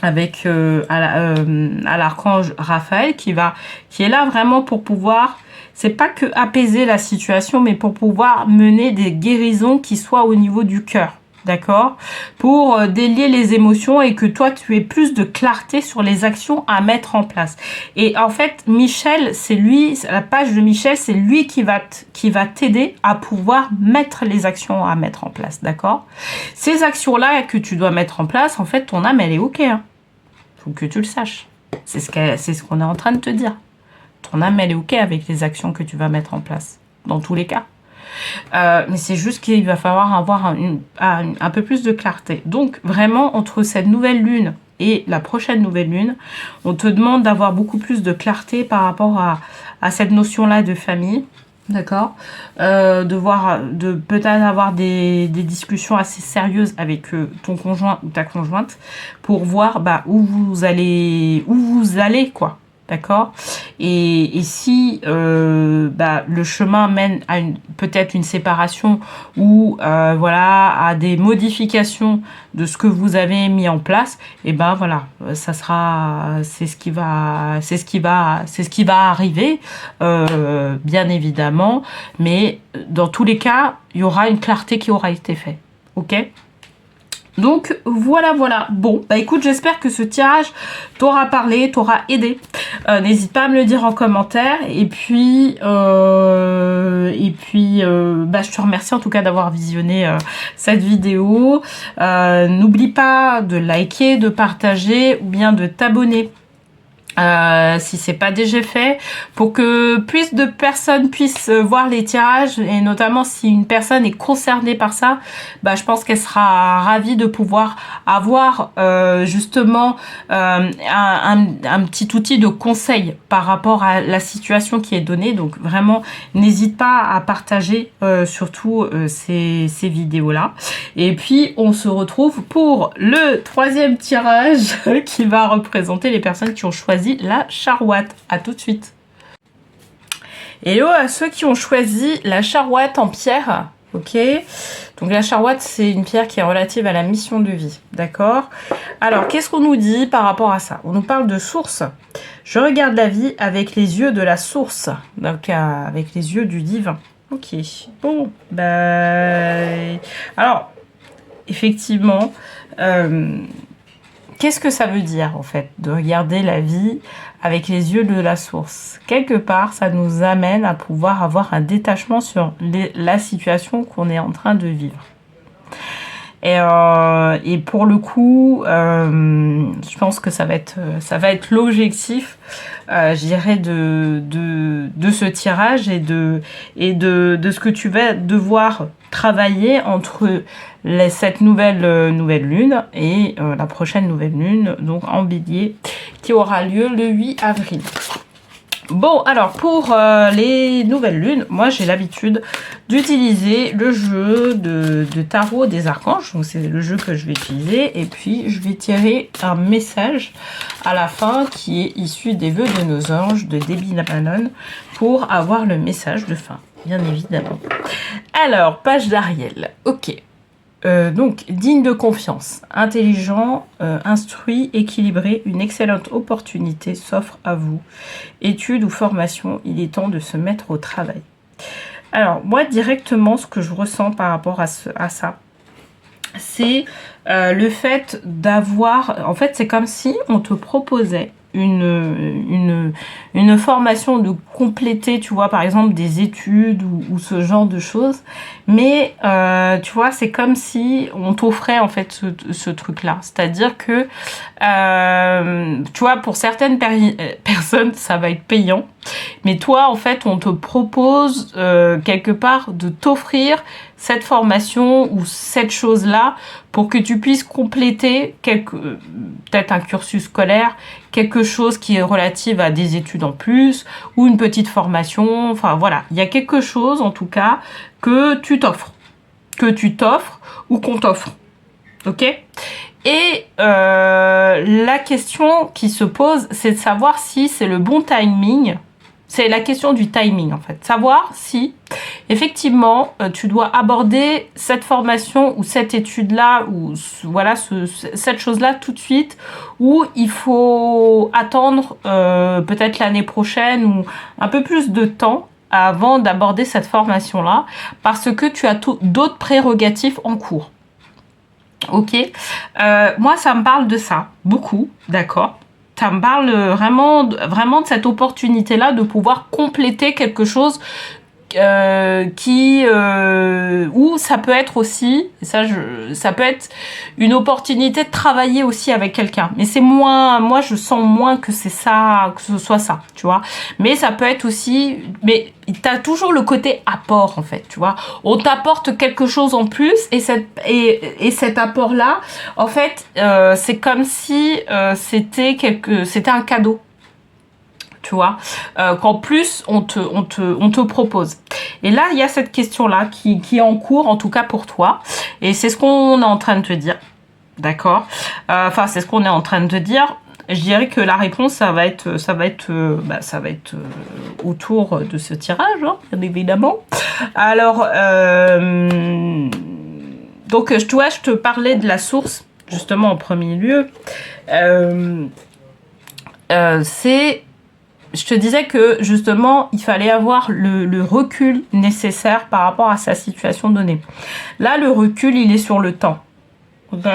avec à l'archange Raphaël qui est là vraiment pour pouvoir, c'est pas que apaiser la situation, mais pour pouvoir mener des guérisons qui soient au niveau du cœur. D'accord? Pour délier les émotions et que toi, tu aies plus de clarté sur les actions à mettre en place. Et en fait, Michel, c'est lui, la page de Michel, c'est lui qui va t'aider à pouvoir mettre les actions à mettre en place. D'accord? Ces actions-là que tu dois mettre en place, en fait, ton âme, elle est OK. Hein. Faut que tu le saches. C'est ce qu'on est en train de te dire. Ton âme, elle est OK avec les actions que tu vas mettre en place. Dans tous les cas. Mais c'est juste qu'il va falloir avoir un peu plus de clarté. Donc vraiment, entre cette nouvelle lune et la prochaine nouvelle lune, on te demande d'avoir beaucoup plus de clarté par rapport à cette notion-là de famille. D'accord, de peut-être avoir des discussions assez sérieuses avec ton conjoint ou ta conjointe pour voir où vous allez quoi. D'accord, et si le chemin mène à peut-être une séparation ou à des modifications de ce que vous avez mis en place, et ça sera c'est ce qui va arriver bien évidemment, mais dans tous les cas il y aura une clarté qui aura été faite. OK? Donc voilà. Bon, écoute, j'espère que ce tirage t'aura parlé, t'aura aidé. N'hésite pas à me le dire en commentaire. Et puis, je te remercie en tout cas d'avoir visionné cette vidéo. N'oublie pas de liker, de partager ou bien de t'abonner. Si c'est pas déjà fait, pour que plus de personnes puissent voir les tirages, et notamment si une personne est concernée par ça, je pense qu'elle sera ravie de pouvoir avoir justement un petit outil de conseil par rapport à la situation qui est donnée. Donc vraiment, n'hésite pas à partager surtout ces vidéos là. Et puis on se retrouve pour le 3e tirage qui va représenter les personnes qui ont choisi la charouette. À tout de suite. Hello à ceux qui ont choisi la charouette en pierre. Ok, donc la charouette, c'est une pierre qui est relative à la mission de vie. D'accord. Alors, qu'est-ce qu'on nous dit par rapport à ça? On nous parle de source. Je regarde la vie avec les yeux de la source, donc avec les yeux du divin. Ok, bon, alors, effectivement, qu'est-ce que ça veut dire en fait de regarder la vie avec les yeux de la source? Quelque part, ça nous amène à pouvoir avoir un détachement sur la situation qu'on est en train de vivre. Et pour le coup, je pense que ça va être l'objectif, je dirais, de ce tirage et de ce que tu vas devoir travailler entre cette nouvelle lune et la prochaine nouvelle lune, donc en bélier, qui aura lieu le 8 avril. Bon, alors pour les nouvelles lunes, moi j'ai l'habitude d'utiliser le jeu de tarot des archanges. Donc c'est le jeu que je vais utiliser. Et puis je vais tirer un message à la fin qui est issu des vœux de nos anges de Debbie Manon pour avoir le message de fin, bien évidemment. Alors, page d'Ariel. Ok. Donc, digne de confiance, intelligent, instruit, équilibré, une excellente opportunité s'offre à vous. Études ou formation, il est temps de se mettre au travail. Alors, moi, directement, ce que je ressens par rapport à ça, c'est le fait d'avoir... En fait, c'est comme si on te proposait une formation, de compléter, tu vois, par exemple des études ou ce genre de choses, mais tu vois, c'est comme si on t'offrait en fait ce truc là, c'est-à-dire que tu vois, pour certaines personnes ça va être payant, mais toi en fait on te propose quelque part de t'offrir cette formation ou cette chose là pour que tu puisses compléter peut-être un cursus scolaire, quelque chose qui est relative à des études en plus, ou une petite formation, enfin voilà, il y a quelque chose en tout cas que tu t'offres ou qu'on t'offre, ok? Et la question qui se pose, c'est de savoir si c'est le bon timing C'est la question du timing, en fait. Savoir si, effectivement, tu dois aborder cette formation ou cette étude-là, ou voilà, cette chose-là tout de suite, ou il faut attendre peut-être l'année prochaine ou un peu plus de temps avant d'aborder cette formation-là, parce que tu as d'autres prérogatives en cours. Ok, moi, ça me parle de ça, beaucoup, d'accord. Ça me parle vraiment de cette opportunité-là de pouvoir compléter quelque chose ou ça peut être aussi, ça peut être une opportunité de travailler aussi avec quelqu'un. Mais c'est moins, moi je sens moins que c'est ça, que ce soit ça, tu vois. Mais ça peut être aussi, mais t'as toujours le côté apport en fait, tu vois. On t'apporte quelque chose en plus et cet apport-là, en fait, c'est comme si c'était un cadeau. Tu vois, qu'en plus on te propose. Et là, il y a cette question-là qui est en cours, en tout cas pour toi. Et c'est ce qu'on est en train de te dire. D'accord. Enfin, c'est ce qu'on est en train de te dire. Je dirais que la réponse, ça va être autour de ce tirage, hein, bien évidemment. Alors, donc, je te parlais de la source, justement, en premier lieu. Je te disais que, justement, il fallait avoir le recul nécessaire par rapport à sa situation donnée. Là, le recul, il est sur le temps. Ok ?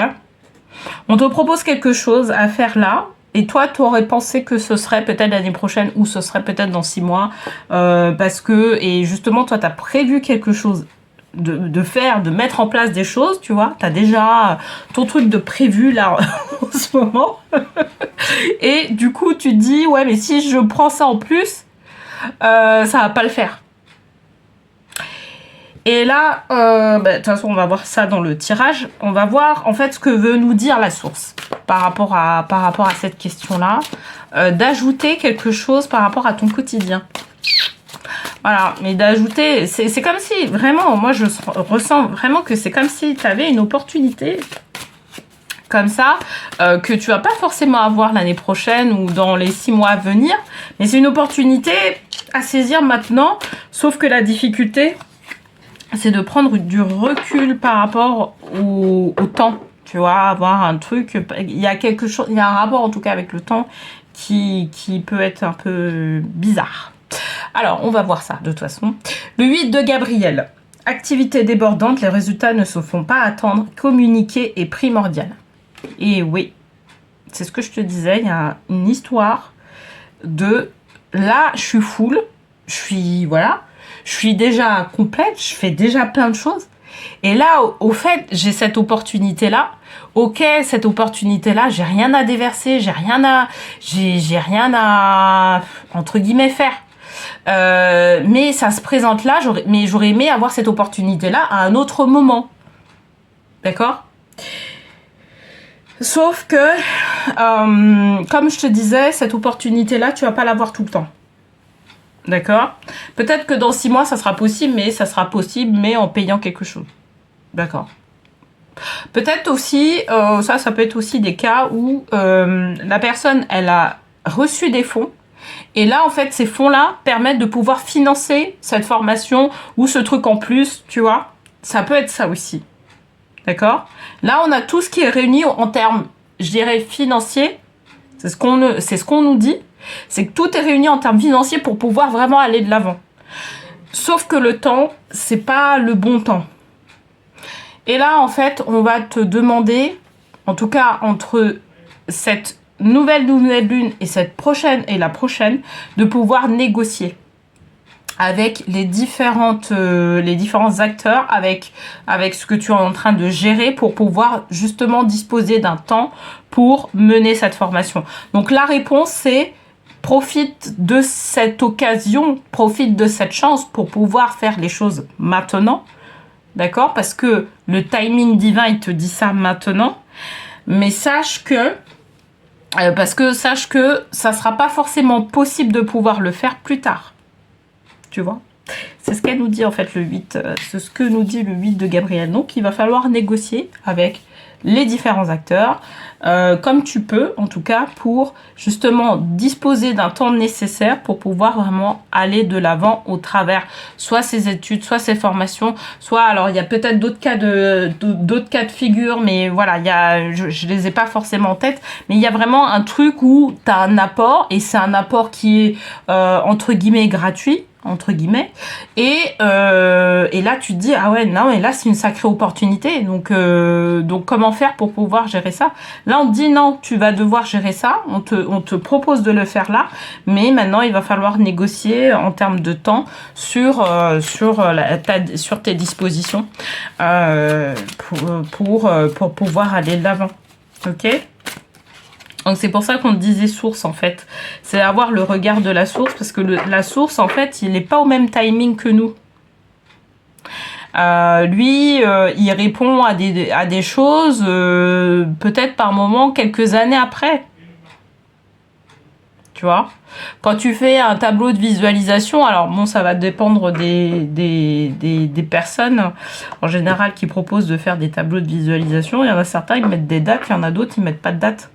On te propose quelque chose à faire là, et toi, tu aurais pensé que ce serait peut-être l'année prochaine, ou ce serait peut-être dans 6 mois, parce que, et justement, toi, tu as prévu quelque chose de faire, de mettre en place des choses, tu vois. Tu as déjà ton truc de prévu, là, en ce moment. Et du coup, tu te dis, ouais, mais si je prends ça en plus, ça va pas le faire. Et là, de toute façon, on va voir ça dans le tirage. On va voir, en fait, ce que veut nous dire la source par rapport à cette question-là. D'ajouter quelque chose par rapport à ton quotidien. Voilà, mais d'ajouter, c'est comme si, vraiment, moi, je ressens vraiment que c'est comme si tu avais une opportunité comme ça, que tu vas pas forcément avoir l'année prochaine ou dans les 6 mois à venir, mais c'est une opportunité à saisir maintenant, sauf que la difficulté, c'est de prendre du recul par rapport au temps, tu vois, avoir un truc, il y a quelque chose, il y a un rapport en tout cas avec le temps qui peut être un peu bizarre. Alors, on va voir ça de toute façon. Le 8 de Gabriel. Activité débordante, les résultats ne se font pas attendre. Communiquer est primordial. Et oui, c'est ce que je te disais, il y a une histoire de... Là, je suis full, je suis déjà complète, je fais déjà plein de choses. Et là, au fait, j'ai cette opportunité-là. Ok, cette opportunité-là, j'ai rien à déverser, j'ai rien à entre guillemets faire. Mais ça se présente là, j'aurais aimé avoir cette opportunité-là à un autre moment. D'accord ? Sauf que, comme je te disais, cette opportunité-là, tu vas pas l'avoir tout le temps. D'accord ? Peut-être que dans 6 mois, ça sera possible, mais en payant quelque chose. D'accord ? Peut-être aussi, ça peut être aussi des cas où la personne, elle a reçu des fonds. Et là, en fait, ces fonds-là permettent de pouvoir financer cette formation ou ce truc en plus, tu vois. Ça peut être ça aussi. D'accord ? Là, on a tout ce qui est réuni en termes, je dirais, financiers. C'est ce qu'on nous dit. C'est que tout est réuni en termes financiers pour pouvoir vraiment aller de l'avant. Sauf que le temps, c'est pas le bon temps. Et là, en fait, on va te demander, en tout cas, entre cette nouvelle lune et la prochaine, de pouvoir négocier avec les différents acteurs, avec ce que tu es en train de gérer pour pouvoir justement disposer d'un temps pour mener cette formation. Donc la réponse, c'est profite de cette occasion, profite de cette chance pour pouvoir faire les choses maintenant, d'accord ? Parce que le timing divin, il te dit ça maintenant, mais sache que ça sera pas forcément possible de pouvoir le faire plus tard. Tu vois ? C'est ce qu'elle nous dit en fait le 8, c'est ce que nous dit le 8 de Gabriel. Donc il va falloir négocier avec les différents acteurs, comme tu peux en tout cas, pour justement disposer d'un temps nécessaire pour pouvoir vraiment aller de l'avant au travers soit ces études, soit ces formations, soit alors il y a peut-être d'autres cas d'autres cas de figure, mais voilà, je les ai pas forcément en tête, mais il y a vraiment un truc où tu as un apport, et c'est un apport qui est entre guillemets gratuit, entre guillemets, et là tu te dis ah ouais non, et là c'est une sacrée opportunité, donc comment faire pour pouvoir gérer ça? Là on te dit non, tu vas devoir gérer ça, on te propose de le faire là, mais maintenant il va falloir négocier en termes de temps sur tes dispositions pour pouvoir aller de l'avant. Ok? Donc c'est pour ça qu'on disait source en fait. C'est avoir le regard de la source, parce que la source en fait, il n'est pas au même timing que nous. Lui, il répond à des choses peut-être par moment quelques années après. Tu vois, quand tu fais un tableau de visualisation, alors bon, ça va dépendre des personnes en général qui proposent de faire des tableaux de visualisation. Il y en a certains, ils mettent des dates, il y en a d'autres, ils mettent pas de date.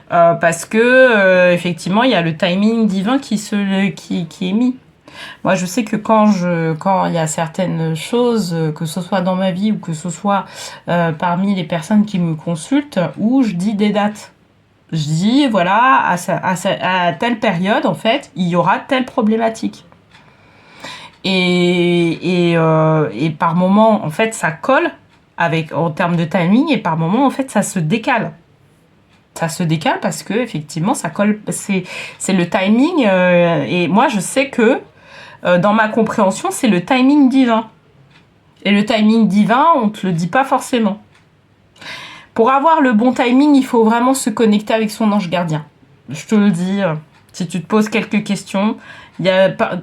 Parce que effectivement il y a le timing divin qui est mis. Moi je sais que quand il y a certaines choses, que ce soit dans ma vie ou que ce soit parmi les personnes qui me consultent, où je dis des dates, je dis voilà, à telle période en fait il y aura telle problématique, et par moment en fait ça colle en termes de timing, et par moment en fait ça se décale. Ça se décale parce que effectivement ça colle, c'est le timing, et moi je sais que dans ma compréhension c'est le timing divin, et le timing divin on te le dit pas forcément. Pour avoir le bon timing, il faut vraiment se connecter avec son ange gardien, je te le dis. Si tu te poses quelques questions,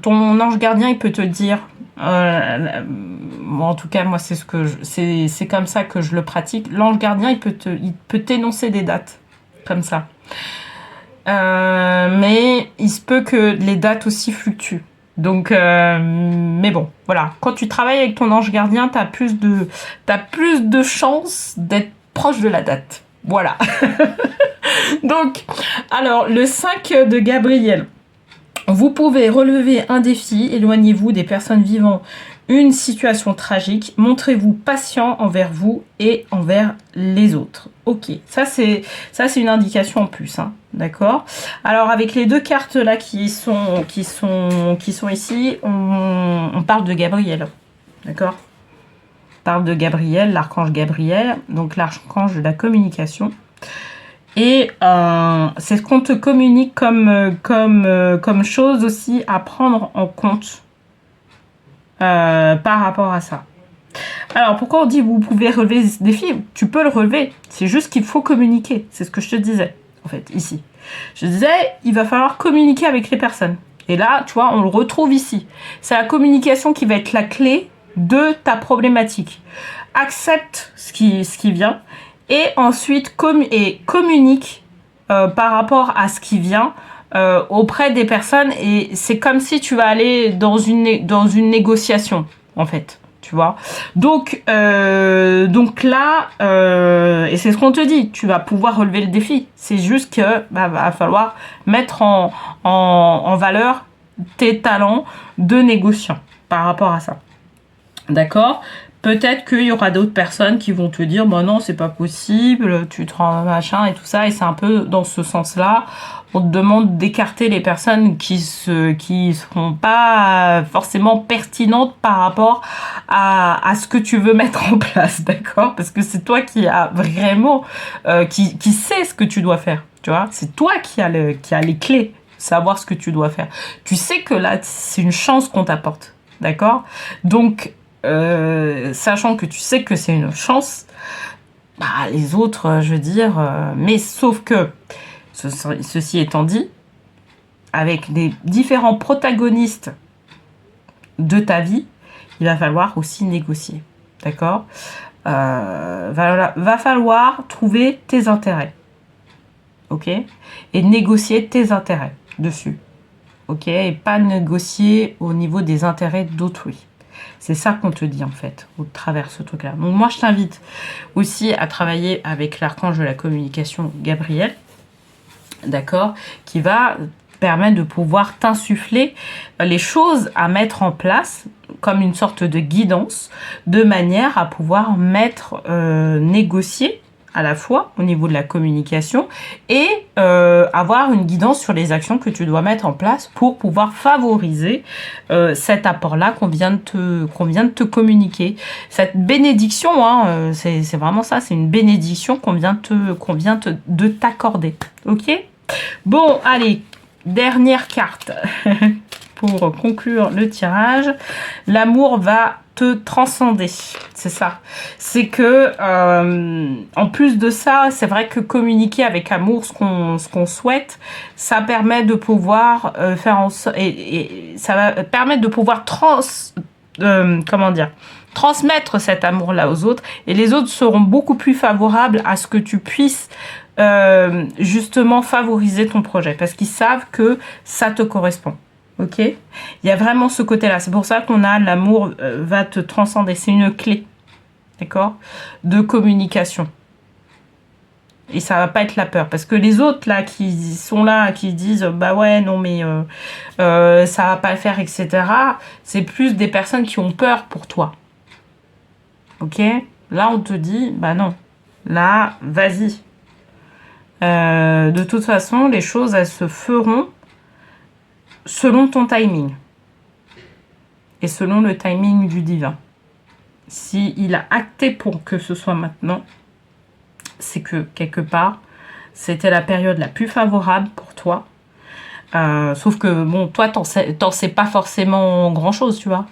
ton ange gardien il peut te dire, en tout cas moi c'est comme ça que je le pratique. L'ange gardien il peut t'énoncer des dates comme ça, mais il se peut que les dates aussi fluctuent, donc mais bon voilà, quand tu travailles avec ton ange gardien t'as plus de chances d'être proche de la date, voilà. Donc alors le 5 de Gabriel, vous pouvez relever un défi, éloignez-vous des personnes vivant une situation tragique, montrez-vous patient envers vous et envers les autres. Ok, ça c'est une indication en plus, hein, d'accord. Alors avec les deux cartes là qui sont ici, on parle de Gabriel, d'accord. On parle de Gabriel, l'archange Gabriel, donc l'archange de la communication. Et c'est ce qu'on te communique comme chose aussi à prendre en compte par rapport à ça. Alors pourquoi on dit vous pouvez relever ce défi? Tu peux le relever, c'est juste qu'il faut communiquer. C'est ce que je te disais en fait ici. Je disais il va falloir communiquer avec les personnes. Et là tu vois on le retrouve ici. C'est la communication qui va être la clé de ta problématique. Accepte ce qui vient. Et ensuite communique par rapport à ce qui vient auprès des personnes, et c'est comme si tu vas aller dans une négociation en fait, tu vois. Donc là, et c'est ce qu'on te dit, tu vas pouvoir relever le défi. C'est juste que va falloir mettre en valeur tes talents de négociant par rapport à ça. D'accord ? Peut-être qu'il y aura d'autres personnes qui vont te dire bah non c'est pas possible, tu te rends machin et tout ça, et c'est un peu dans ce sens-là. On te demande d'écarter les personnes qui seront pas forcément pertinentes par rapport à ce que tu veux mettre en place, d'accord? Parce que c'est toi qui a vraiment qui sait ce que tu dois faire, tu vois? C'est toi qui a les clés, savoir ce que tu dois faire. Tu sais que là c'est une chance qu'on t'apporte, d'accord? Donc sachant que tu sais que c'est une chance, les autres, je veux dire, mais sauf que, ceci étant dit, avec les différents protagonistes de ta vie, il va falloir aussi négocier, d'accord? Va falloir trouver tes intérêts, ok? Et négocier tes intérêts dessus. ok, et pas négocier au niveau des intérêts d'autrui. C'est ça qu'on te dit en fait, au travers ce truc-là. Donc moi, je t'invite aussi à travailler avec l'archange de la communication, Gabriel, d'accord, qui va permettre de pouvoir t'insuffler les choses à mettre en place comme une sorte de guidance, de manière à pouvoir négocier à la fois au niveau de la communication et avoir une guidance sur les actions que tu dois mettre en place pour pouvoir favoriser cet apport-là qu'on vient de te communiquer. Cette bénédiction, hein, c'est vraiment ça, c'est une bénédiction qu'on vient de t'accorder. Ok ? Bon, allez, dernière carte pour conclure le tirage. L'amour va te transcender, c'est ça. C'est que, en plus de ça, c'est vrai que communiquer avec amour ce qu'on souhaite, ça permet de pouvoir faire en sorte, et ça va permettre de pouvoir transmettre cet amour-là aux autres, et les autres seront beaucoup plus favorables à ce que tu puisses justement favoriser ton projet, parce qu'ils savent que ça te correspond. Ok, il y a vraiment ce côté-là. C'est pour ça qu'on a l'amour va te transcender. C'est une clé, d'accord, de communication. Et ça va pas être la peur, parce que les autres là qui sont là, qui disent bah ouais non mais ça va pas le faire, etc. C'est plus des personnes qui ont peur pour toi. Ok, là on te dit bah non, là vas-y. De toute façon, les choses elles se feront selon ton timing et selon le timing du divin. Si il a acté pour que ce soit maintenant, c'est que quelque part c'était la période la plus favorable pour toi. Sauf que bon, toi t'en sais pas forcément grand chose, tu vois,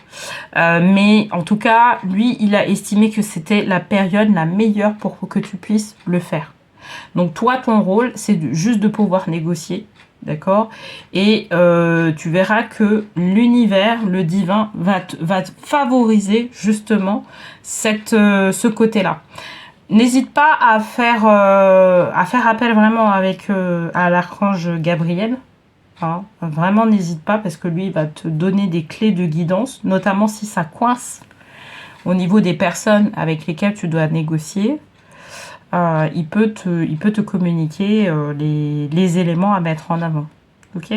mais en tout cas lui il a estimé que c'était la période la meilleure pour que tu puisses le faire. Donc toi ton rôle c'est juste de pouvoir négocier. D'accord, et tu verras que l'univers, le divin, va favoriser justement ce côté-là. N'hésite pas à faire appel vraiment à l'archange Gabriel. Hein. Vraiment, n'hésite pas, parce que lui, il va te donner des clés de guidance, notamment si ça coince au niveau des personnes avec lesquelles tu dois négocier. Il peut te communiquer les éléments à mettre en avant. Ok ?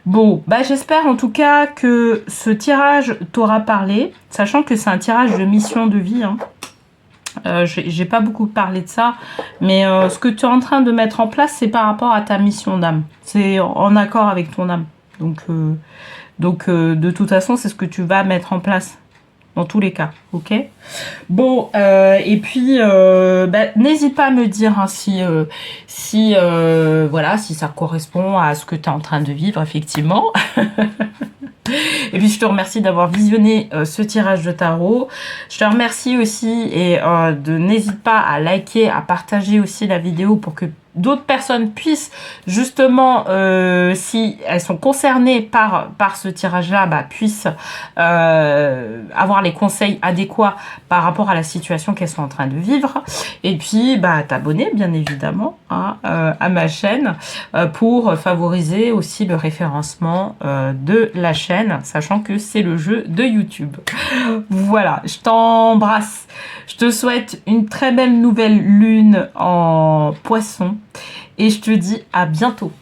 Bon, bah j'espère en tout cas que ce tirage t'aura parlé, sachant que c'est un tirage de mission de vie. Hein. J'ai pas beaucoup parlé de ça, mais ce que tu es en train de mettre en place, c'est par rapport à ta mission d'âme. C'est en accord avec ton âme. Donc de toute façon, c'est ce que tu vas mettre en place. Dans tous les cas, ok. Bon, et puis, n'hésite pas à me dire hein, si ça correspond à ce que tu es en train de vivre, effectivement. Et puis, je te remercie d'avoir visionné ce tirage de tarot. Je te remercie aussi et n'hésite pas à liker, à partager aussi la vidéo pour que d'autres personnes puissent justement, si elles sont concernées par ce tirage-là, puissent avoir les conseils adéquats par rapport à la situation qu'elles sont en train de vivre. Et puis, t'abonner bien évidemment hein, à ma chaîne pour favoriser aussi le référencement de la chaîne, sachant que c'est le jeu de YouTube. Voilà, je t'embrasse. Je te souhaite une très belle nouvelle lune en Poisson. Et je te dis à bientôt.